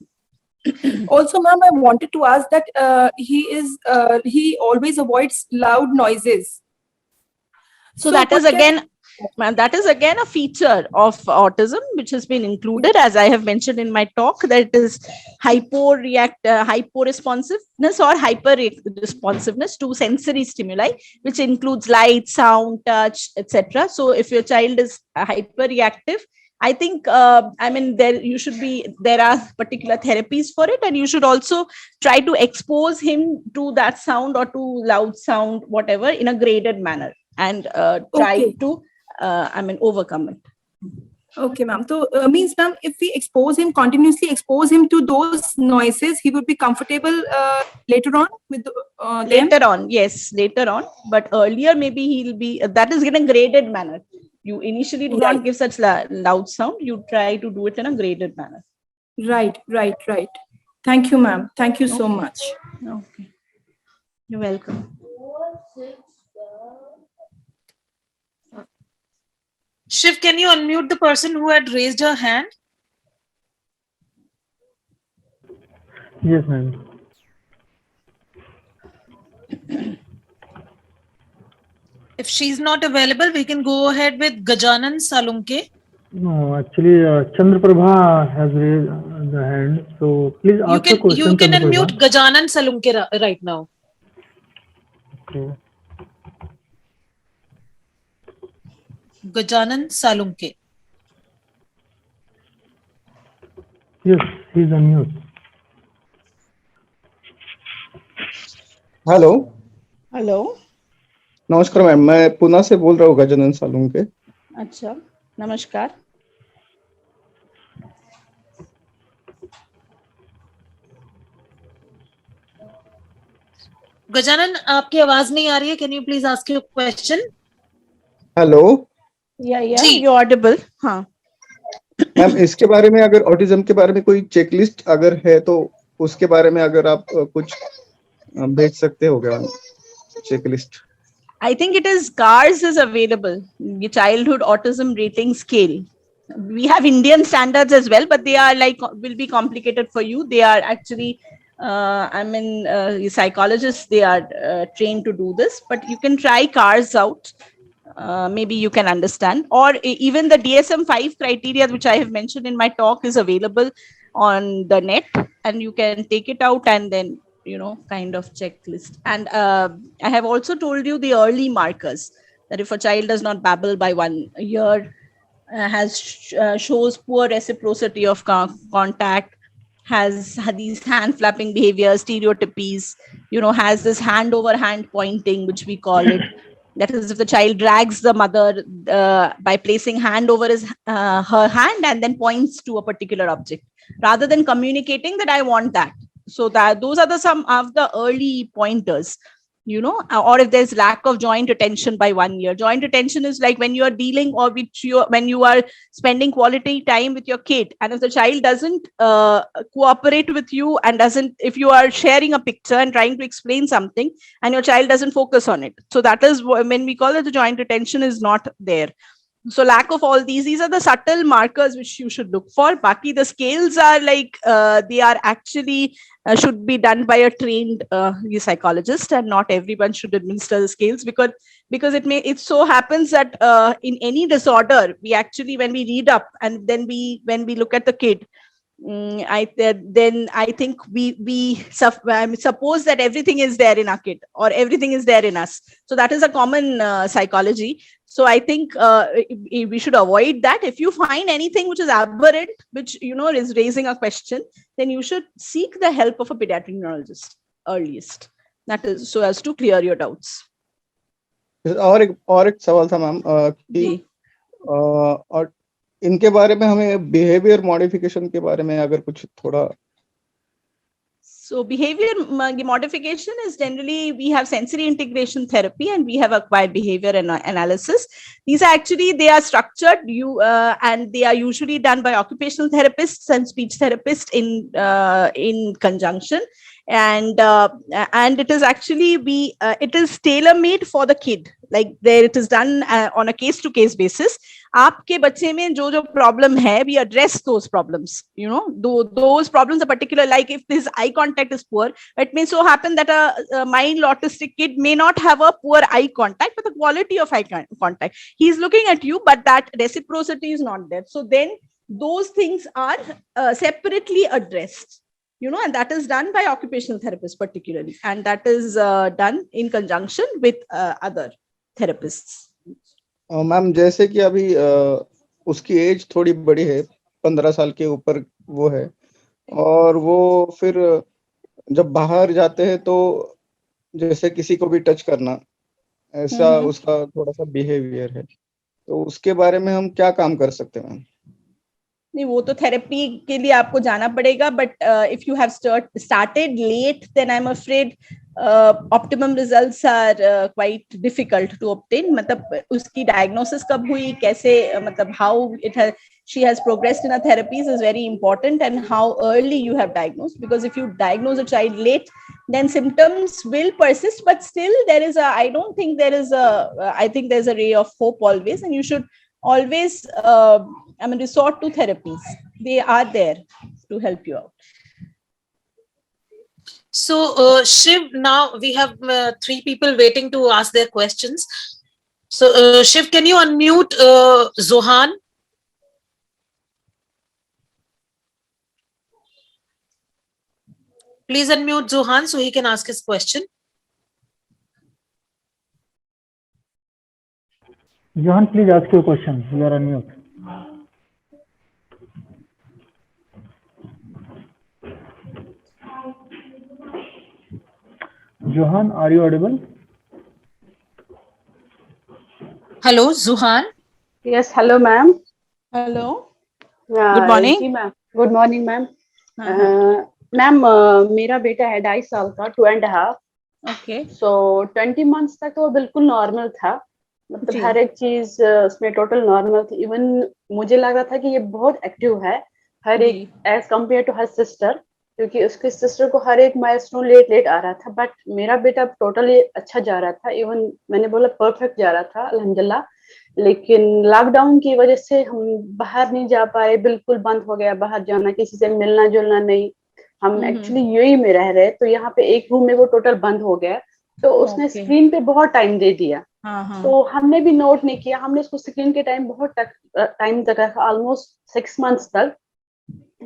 Also, ma'am, I wanted to ask that he always avoids loud noises. So that is again a feature of autism, which has been included, as I have mentioned in my talk, that is hyporesponsiveness or hyper-responsiveness to sensory stimuli, which includes light, sound, touch, etc. So if your child is hyperreactive I think, there are particular therapies for it, and you should also try to expose him to that sound or to loud sound, whatever, in a graded manner, and try Okay. to, overcome it. Okay, ma'am. So means, ma'am, if we continuously expose him to those noises, he would be comfortable later on with them. Later on, yes, later on, but earlier maybe he'll be, that is in a graded manner. You initially do not give such loud sound. You try to do it in a graded manner. Right. Thank you, ma'am. Thank you so much. Okay. You're welcome. Shiv, can you unmute the person who had raised her hand? Yes, ma'am. If she's not available, we can go ahead with Gajanan Salunke. No, actually, Chandraprabha has raised the hand. So please ask the question. You can Chandraprabha. unmute Gajanan Salunke right now. Okay. Gajanan Salunke. Yes, he's on mute. Hello hello. नमस्कार ma'am, मैं पुणे से बोल रहा हूँ, गजानन सालुंके. अच्छा, नमस्कार. गजानन, आपकी आवाज नहीं आ रही है. Can you please ask your question? Hello Yeah, you're audible. हाँ. मैम, इसके बारे में अगर ऑटिज्म के बारे में कोई चेकलिस्ट अगर है तो उसके बारे में अगर आप कुछ भेज सकते हो क्या checklist? I think it is CARS is available, the Childhood Autism Rating Scale. We have Indian standards as well, but they are will be complicated for you. They are actually, psychologists, they are trained to do this, but you can try CARS out. Maybe you can understand, or even the DSM-5 criteria, which I have mentioned in my talk, is available on the net, and you can take it out and then kind of checklist. And I have also told you the early markers, that if a child does not babble by 1 year, shows poor reciprocity of contact, has these hand flapping behavior, stereotypies, has this hand over hand pointing, which we call it. That is, if the child drags the mother by placing hand over her hand and then points to a particular object, rather than communicating that I want that. So that those are some of the early pointers, or if there's lack of joint attention by 1 year. Joint attention is like when you are dealing or when you are spending quality time with your kid, and if the child doesn't cooperate with you and if you are sharing a picture and trying to explain something and your child doesn't focus on it, so that is when we call it the joint attention is not there. So lack of all these are the subtle markers which you should look for. Baki, the scales are they are actually should be done by a trained psychologist, and not everyone should administer the scales, because it so happens that in any disorder, we actually, when we read up and then when we look at the kid, I think we suppose that everything is there in our kid or everything is there in us. So that is a common psychology. So I think we should avoid that. If you find anything which is aberrant, which is raising a question, then you should seek the help of a pediatric neurologist earliest. That is so as to clear your doubts. और एक सवाल था ma'am कि और इनके बारे में हमें बिहेवियर मॉडिफिकेशन के बारे में अगर कुछ थोड़ा. So behavior modification is generally, we have sensory integration therapy and we have acquired behavior analysis. These are actually, they are structured and they are usually done by occupational therapists and speech therapists in conjunction. And it is actually, it is tailor-made for the kid. Like there, it is done on a case-to-case basis. आपके बच्चे में जो problem है, we address those problems. Those problems are particular. Like if his eye contact is poor, it may so happen that a mild autistic kid may not have a poor eye contact, but the quality of eye contact, he's looking at you, but that reciprocity is not there. So then those things are separately addressed. And that is done by occupational therapists particularly, and that is done in conjunction with other therapists. Ma'am, जैसे कि अभी उसकी as थोड़ी बड़ी है, 15 साल के ऊपर वो है, और वो फिर जब बाहर जाते हैं तो जैसे किसी को भी टच करना, ऐसा उसका थोड़ा सा बिहेवियर है, तो उसके बारे में हम क्या काम कर सकते हैं मैम? नहीं, वो तो थेरेपी के लिए आपको जाना पड़ेगा, but if you have started late then I am afraid optimum results are quite difficult to obtain. मतलब उसकी डायग्नोसिस कब हुई, कैसे, मतलब how it has she has progressed in her therapies is very important, and how early you have diagnosed, because if you diagnose a child late, then symptoms will persist, but still there is a, I don't think there is a, I think there's a ray of hope always, and you should always resort to therapies. They are there to help you out. So, Shiv, now we have 3 people waiting to ask their questions. So, Shiv, can you unmute Zohan? Please unmute Zohan so he can ask his question. Johan, please ask your question. You are on mute. Johan, are you audible? Hello, Zohan. Yes, hello, ma'am. Hello. Good morning. जी ma'am. Good morning, ma'am. Ma'am मेरा बेटा है 2.5 साल का, 2.5. Okay. So 20 months तक तो वो बिल्कुल नॉर्मल था, मतलब हर एक चीज उसमें टोटल नॉर्मल थी. इवन मुझे लग रहा था कि ये बहुत एक्टिव है हर एक, एज कम्पेयर टू हर सिस्टर, क्योंकि उसके सिस्टर को हर एक माइलस्टोन लेट आ रहा था, बट मेरा बेटा टोटली अच्छा जा रहा था. इवन मैंने बोला परफेक्ट जा रहा था अल्हम्दुलिल्लाह. लेकिन लॉकडाउन की वजह से हम बाहर नहीं जा पाए, बिल्कुल बंद हो गया बाहर जाना, किसी से मिलना जुलना नहीं. हम एक्चुअली यूएई में रह रहे, तो यहाँ पे एक रूम में वो टोटल बंद हो गया. तो उसने स्क्रीन पे बहुत टाइम दे दिया. तो हमने भी नोट नहीं किया, हमने उसको स्क्रीन के टाइम बहुत टाइम तक रखा, ऑलमोस्ट 6 months तक.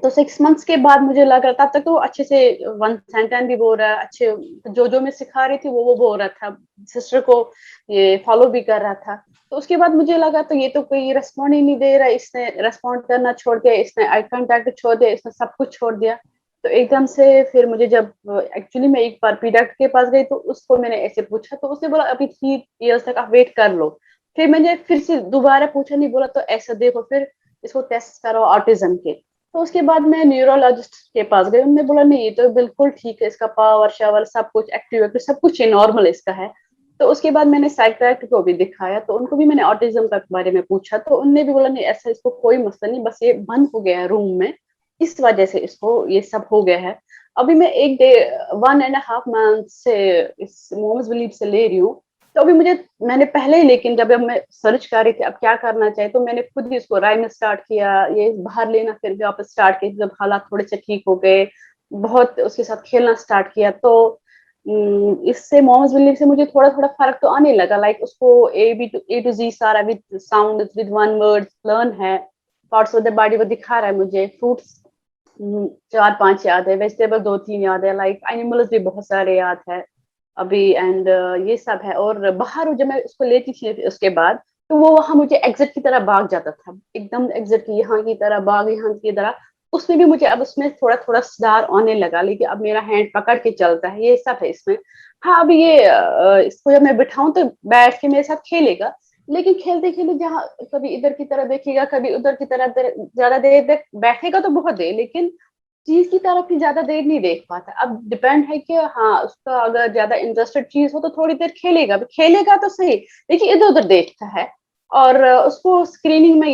तो 6 months के बाद मुझे लग रहा था, तब तक तो अच्छे से 1 sentence भी बोल रहा है, अच्छे जो मैं सिखा रही थी वो बोल रहा था, सिस्टर को ये फॉलो भी कर रहा था. तो उसके बाद मुझे लगा तो ये तो कोई रेस्पॉन्ड ही नहीं दे रहा, इसने रेस्पॉन्ड करना छोड़ दिया, इसने आई कांटेक्ट छोड़ दिया, इसने सब कुछ छोड़ दिया. तो एकदम से फिर मुझे जब एक्चुअली मैं एक बार पीडियाट्रिक के पास गई, तो उसको मैंने ऐसे पूछा, तो उसने बोला अभी 3 years तक आप वेट कर लो. फिर मैंने फिर से दोबारा पूछा, नहीं बोला तो ऐसा देखो फिर इसको टेस्ट करो ऑटिज्म के. तो उसके बाद मैं न्यूरोलॉजिस्ट के पास गई, उन्होंने बोला नहीं ये तो बिल्कुल ठीक है, इसका पावर शावर सब कुछ एक्टिव सब कुछ नॉर्मल इसका है. तो उसके बाद मैंने साइकियाट्रिस्ट को भी दिखाया, तो उनको भी मैंने ऑटिज्म के बारे में पूछा, तो उन्होंने भी बोला नहीं ऐसा इसको कोई मसला नहीं, बस ये बंद हो गया है रूम में, इस वजह से इसको ये सब हो गया है. अभी मैं 1.5 months से इस मोहम्मद वलीद से ले रही हूँ. तो अभी मैंने पहले ही, लेकिन जब मैं सर्च कर रही थी अब क्या करना चाहिए, तो मैंने खुद ही इसको राइम स्टार्ट किया, ये बाहर लेना फिर भी वापस स्टार्ट किया. जब हालात थोड़े से ठीक हो गए, बहुत उसके साथ खेलना स्टार्ट किया, तो इससे मोहम्मद वलीद से मुझे थोड़ा थोड़ा फर्क तो आने लगा. लाइक उसको A to Z सारा with sound with 1 word learn है, पार्ट्स ऑफ द बॉडी वो दिखा रहा है मुझे, फ्रूट्स 4-5 याद है, वेजिटेबल 2-3 याद है, लाइक एनिमल्स भी बहुत सारे याद है अभी, एंड ये सब है. और बाहर जब मैं उसको लेती थी उसके बाद, तो वो वहां मुझे एग्जिट की तरह भाग जाता था, एकदम एग्जिट की यहाँ की तरह भाग, यहाँ की तरह. उसमें भी मुझे अब उसमें थोड़ा थोड़ा सुधार आने लगा, लेकिन अब मेरा हैंड पकड़ के चलता है, ये सब है इसमें. हाँ, अब ये इसको जब मैं बिठाऊं तो बैठ के मेरे साथ खेलेगा, लेकिन खेलते खेलते जहाँ कभी इधर की तरह देखेगा, कभी उधर की तरह, ज्यादा देर तक बैठेगा तो बहुत देर, लेकिन चीज की तरफ ही ज्यादा देर नहीं देख पाता. अब डिपेंड है कि हाँ उसका अगर ज्यादा इंटरेस्टेड चीज हो तो थोड़ी देर खेलेगा तो सही, लेकिन इधर उधर देखता है. और उसको स्क्रीनिंग में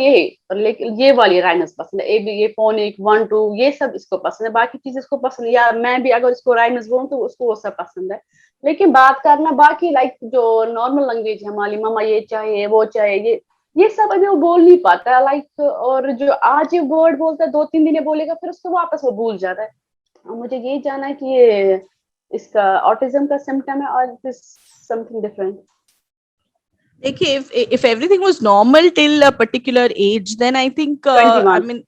लेकिन ये वाली राइनस पसंद है, ये फोनिक 1-2 ये सब इसको पसंद है, बाकी चीज इसको पसंद है. या मैं भी अगर इसको राइनस बोलूं तो उसको वो सब पसंद है, लेकिन बात करना बाकी लाइक जो नॉर्मल लैंग्वेज है हमारी, मम्मा ये चाहिए वो चाहिए, ये सब अभी वो बोल नहीं पाता लाइक. और जो आज ये वर्ड बोलता है 2-3 दिन बोलेगा, फिर उसको वापस वो भूल जाता है. मुझे ये जानना है कि ये इसका ऑटिज्म का सिम्टम है और दिस समथिंग डिफरेंट. देखिए, if everything was normal till a particular age, then I think I mean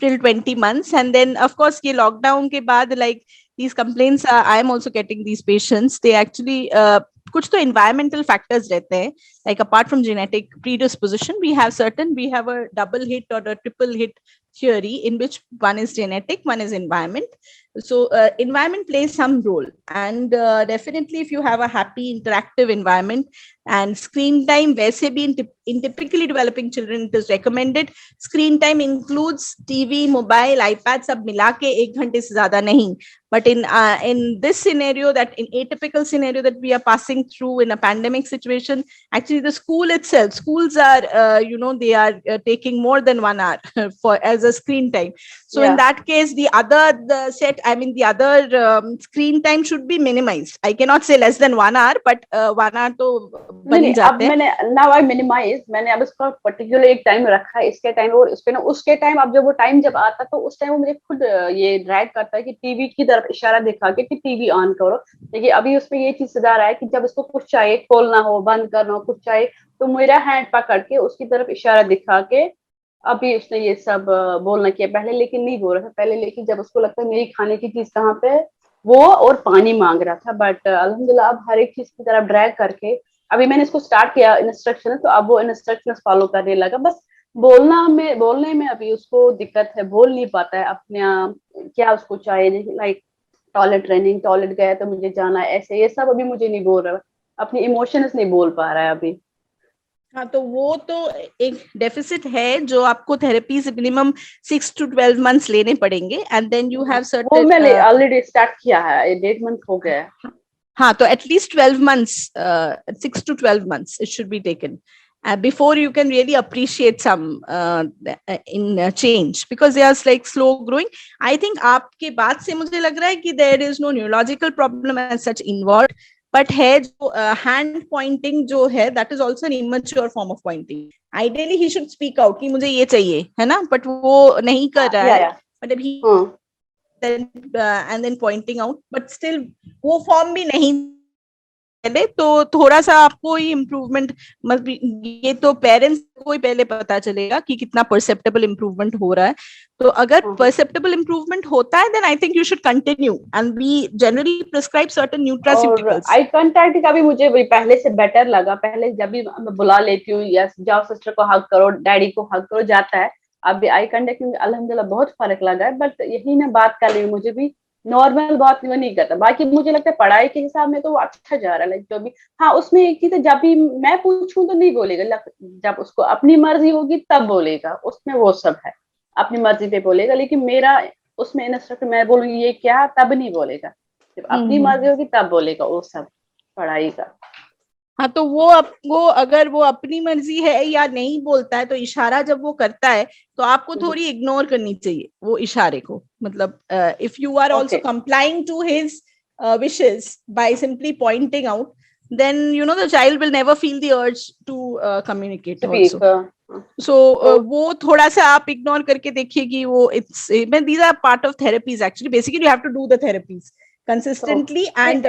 till 20 months, and then of course ये lockdown के बाद like these complaints I am also getting these patients, they actually कुछ तो environmental factors रहते हैं. like apart from genetic predisposition, we have a double hit or a triple hit theory in which one is genetic, one is environment. So environment plays some role, and definitely if you have a happy interactive environment, and screen time वैसे भी in typically developing children it is recommended. Screen time includes TV, mobile, iPad सब मिला के 1 घंटे से ज्यादा नहीं. But in this scenario, that in atypical scenario that we are passing through in a pandemic situation, actually the schools are they are taking more than 1 hour for as a screen time. So in that case, the other screen time should be minimized. I cannot say less than 1 hour, but 1 hour तो बन ही जाते हैं. now I minimize, मैंने अब इसका particular एक time रखा है, इसके टाइम और उसके टाइम. अब जब वो टाइम जब आता तो उस टाइम वो मुझे खुद ये ड्रैग करता है कि टीवी की तरफ इशारा दिखा के कि टीवी ऑन करो. देखिए अभी उसमें ये चीज सुधार है कि जब इसको कुछ चाहिए, खोलना हो, बंद करना हो, कुछ चाहिए, तो मेरा हैंड पकड़ के उसकी तरफ इशारा दिखा के अभी उसने ये सब बोलना किया. पहले लेकिन नहीं बोल रहा था पहले, लेकिन जब उसको लगता है मेरी खाने की चीज कहाँ पे, वो और पानी मांग रहा था. बट अल्हम्दुलिल्लाह अब हर एक चीज की तरफ ड्रैग करके अभी मैंने इसको स्टार्ट किया इंस्ट्रक्शन, तो अब वो इंस्ट्रक्शन फॉलो करने लगा. बस बोलने में अभी उसको दिक्कत है, बोल नहीं पाता है अपने क्या उसको चाहिए. लाइक टॉयलेट गया तो मुझे जाना है, ऐसे ये सब अभी मुझे नहीं बोल रहा, अपनी इमोशंस नहीं बोल पा रहा है अभी. हाँ, तो वो तो एक डेफिसिट है जो आपको थेरेपीज मिनिमम 6 to 12 months लेने पड़ेंगे, and then you have certain. वो मैंने ऑलरेडी स्टार्ट किया है, 1.5 month हो गया है. हाँ, तो at least 12 months, 6 to 12 months it should be taken before you can really appreciate some in change, because they are like slow growing. I think आपके बात से मुझे लग रहा है कि there is no neurological problem as such involved, but है जो hand pointing जो है, that is also an immature form of pointing. Ideally he should speak out कि मुझे ये चाहिए, है ना, but वो नहीं कर रहा है. मतलब he and then pointing out, but still वो फॉर्म भी नहीं पहले. तो थोड़ा सा आपको ये इम्प्रूवमेंट, ये तो पेरेंट्स को ही पहले पता चलेगा कि कितना परसेप्टेबल इम्प्रूवमेंट हो रहा है. तो अगर परसेप्टेबल इम्प्रूवमेंट होता है, then I think you should continue, and we generally prescribe certain nutraceuticals. Eye contact का भी मुझे पहले से बेटर लगा. पहले जब भी मैं बुला लेती हूँ या जाओ सिस्टर को हग करो, डैडी को हग करो, जाता है. अभी आई कांटेक्ट में अल्हम्दुलिल्लाह बहुत फर्क लगा है. बट यही ना बात कर रही, मुझे भी नॉर्मल बात नहीं करता. बाकी मुझे लगता है पढ़ाई के हिसाब में तो वो अच्छा जा रहा है. लाइक जो भी, हाँ उसमें एक चीज है, जब भी मैं पूछूं तो नहीं बोलेगा, जब उसको अपनी मर्जी होगी तब बोलेगा. उसमें वो सब है, अपनी मर्जी पे बोलेगा. लेकिन मेरा उसमें इंस्ट्रक्टर मैं बोलूंगी ये क्या, तब नहीं बोलेगा. जब अपनी मर्जी होगी तब बोलेगा वो सब पढ़ाई का. हाँ, तो वो अगर वो अपनी मर्जी है या नहीं बोलता है, तो इशारा जब वो करता है तो आपको थोड़ी इग्नोर करनी चाहिए वो इशारे को. मतलब if you are also complying to his wishes by simply pointing out, then the child will never feel the urge to communicate also. So वो थोड़ा सा आप इग्नोर करके देखिए कि वो these are part of therapies actually. Basically you have to do the therapies consistently. And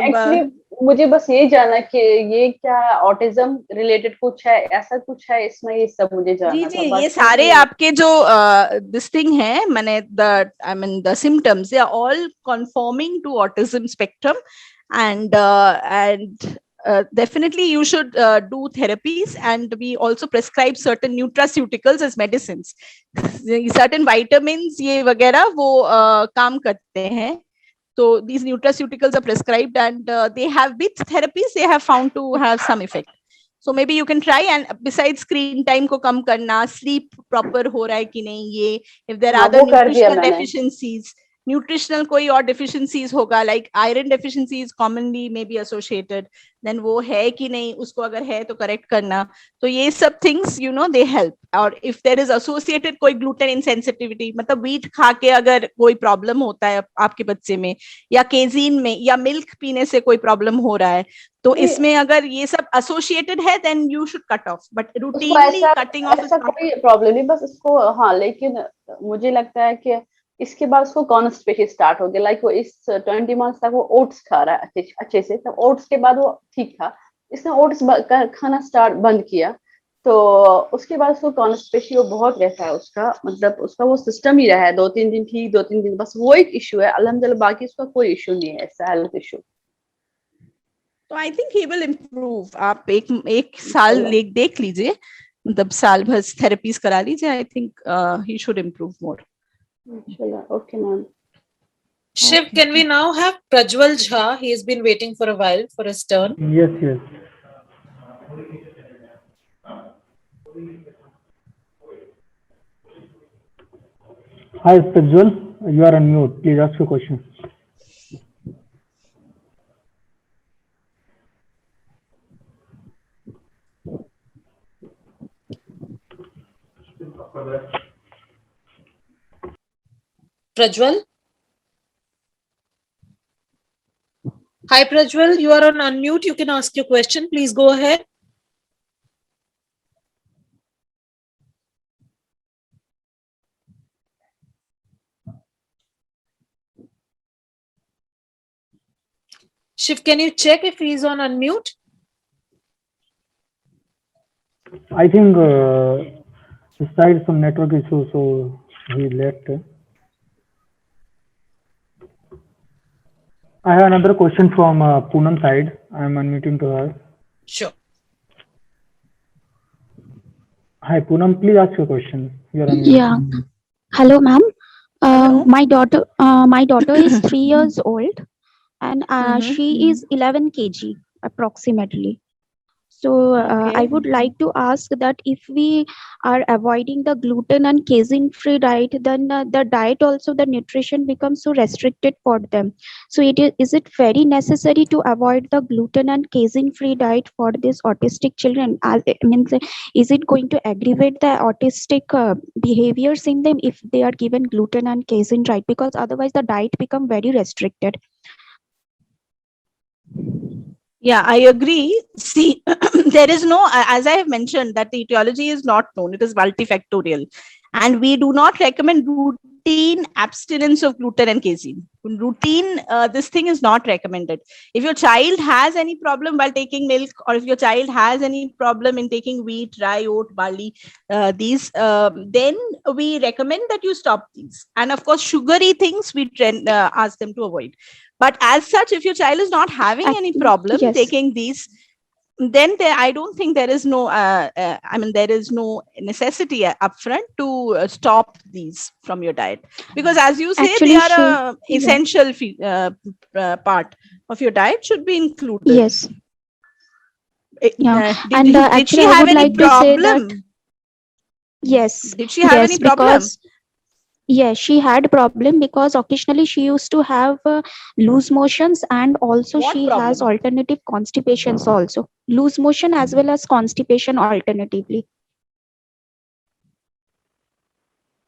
मुझे बस ये जानना कि ये क्या ऑटिज्म रिलेटेड कुछ है, ऐसा कुछ है इसमें, ये सब मुझे जानना जी, ये सारे आपके जो दिस थिंग है, मैंने the symptoms, they are all conforming to autism spectrum, and definitely you should do therapies, and we also prescribe certain nutraceuticals as medicines. Certain vitamins ये वगैरह वो काम करते हैं. So these nutraceuticals are prescribed, and they have with therapies they have found to have some effect. So maybe you can try. And besides screen time को कम करना, sleep proper हो रहा है कि नहीं, ये if there are other nutritional deficiencies, nutritional कोई और deficiencies होगा, like iron deficiency is commonly may be associated, then वो है कि नहीं, उसको अगर है तो correct करना. तो ये सब things they help. और if there is associated कोई gluten insensitivity, मतलब wheat खा के अगर कोई problem होता है आपके बच्चे में, या casein में, या milk पीने से कोई problem हो रहा है, तो इसमें अगर ये सब associated है, then you should cut off. But routinely cutting off ऐसा कोई problem नहीं, बस इसको. हाँ, लेकिन मुझे लगता है कि इसके बाद उसको कॉन्स्टिपेशन स्टार्ट हो गया. लाइक वो इस 20 months तक वो ओट्स खा रहा है अच्छे से, तब ओट्स के बाद वो ठीक था. इसने ओट्स खाना बंद किया, तो उसके बाद उसको कॉन्स्टिपेशन वो बहुत रहता है उसका. मतलब उसका वो सिस्टम ही रहा है, 2-3 दिन ठीक, 2-3 दिन बस. वो एक इशू है. अल्हम्दुलिल्लाह बाकी उसका कोई इशू नहीं है ऐसा हेल्थ इशू. तो I think he will improve. आप एक साल देख लीजिए, मतलब साल भर थेरेपीज करा लीजिए. I think he should improve more. Okay, ma'am. Shiv, can we now have Prajwal Jha? He has been waiting for a while for his turn. Yes, yes. Hi, Prajwal. You are on mute. Please ask your question. Prajwal? Hi, Prajwal. You are on unmute. You can ask your question. Please go ahead. Shiv, can you check if he is on unmute? I think his side some network issue, so he left. I have another question from Poonam side. I am unmuting to her. Sure. Hi, Poonam. Please ask your question. You are unmuted. Yeah. Hello, ma'am. Hello. My daughter is 3 years old, and she is 11 kg approximately. So I Okay. would like to ask that if we are avoiding the gluten and casein-free diet, then the diet also, the nutrition becomes so restricted for them. So is it very necessary to avoid the gluten and casein-free diet for these autistic children? I mean, is it going to aggravate the autistic behaviors in them if they are given gluten and casein diet? Because otherwise the diet become very restricted. Yeah, I agree. See, there is no, as I have mentioned, that the etiology is not known. It is multifactorial. And we do not recommend routine abstinence of gluten and casein. Routine, this thing is not recommended. If your child has any problem while taking milk, or if your child has any problem in taking wheat, rye, oat, barley, then we recommend that you stop these. And of course, sugary things we ask them to avoid. But as such, if your child is not having any problem Yes. taking these, then I don't think there is no, there is no necessity upfront to stop these from your diet. Because as you say, Actually, they are an essential part of your diet, should be included. Yes. Yeah. Did she Actually, I have would any like to say that problem? yes. Did she have any problem? Because yes, she had problem because occasionally she used to have loose motions, and also What she has problem? alternative constipations also. Loose motion as well as constipation alternatively.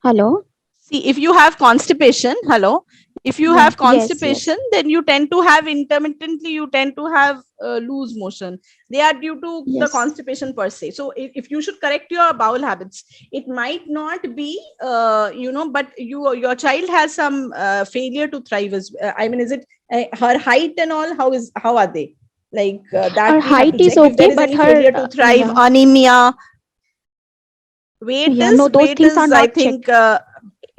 Hello? See, if you have constipation, if you Yeah, have yes, constipation, yes. then you tend to have intermittently, you tend to have loose motion. They are due to the Yes. constipation per se. So if you should correct your bowel habits, it might not be, but your child has some failure to thrive. Is it her height and all? How are they? Like that Her we have height to is check if there okay, is but any her failure to thrive, yeah, anemia. Weight yeah, no, those things are is, not I think, checked.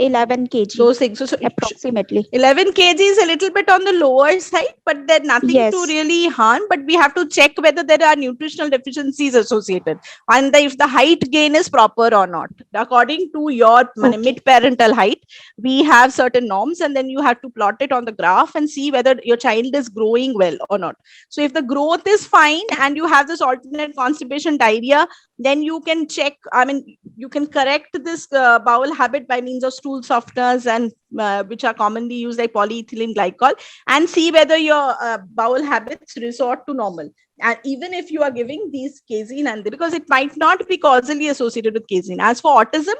11 kg those things. So approximately. 11 kg is a little bit on the lower side, but there's nothing Yes. to really harm. But we have to check whether there are nutritional deficiencies associated, and if the height gain is proper or not. According to your Okay. mid-parental height, we have certain norms, and then you have to plot it on the graph and see whether your child is growing well or not. So if the growth is fine and you have this alternate constipation, diarrhea, then you can check. You can correct this bowel habit by means of stool softeners and which are commonly used like polyethylene glycol, and see whether your bowel habits resort to normal. And even if you are giving these casein, and because it might not be causally associated with casein. As for autism,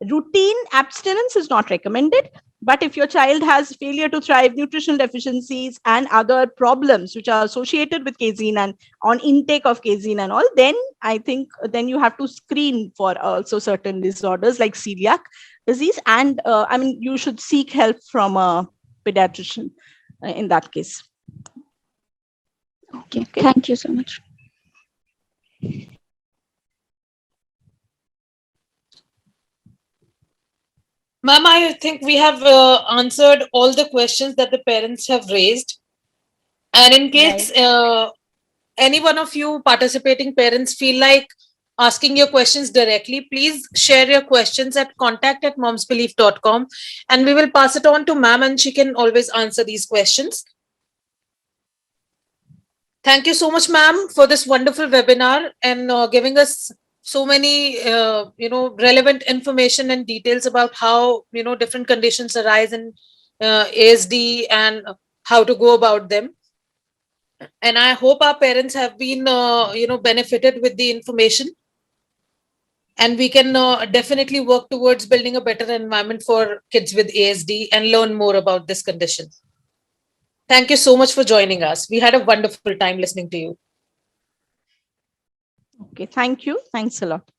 routine abstinence is not recommended. But if your child has failure to thrive, nutritional deficiencies, and other problems which are associated with casein and on intake of casein and all, then I think then you have to screen for also certain disorders like celiac disease, and you should seek help from a pediatrician in that case. Okay. Thank you so much. Ma'am, I think we have answered all the questions that the parents have raised. And in case any one of you participating parents feel like asking your questions directly, please share your questions at contact@momsbelief.com and we will pass it on to ma'am and she can always answer these questions. Thank you so much, ma'am, for this wonderful webinar and giving us so many, relevant information and details about how, different conditions arise in ASD and how to go about them. And I hope our parents have been, benefited with the information. And we can definitely work towards building a better environment for kids with ASD and learn more about this condition. Thank you so much for joining us. We had a wonderful time listening to you. Okay, thank you. Thanks a lot.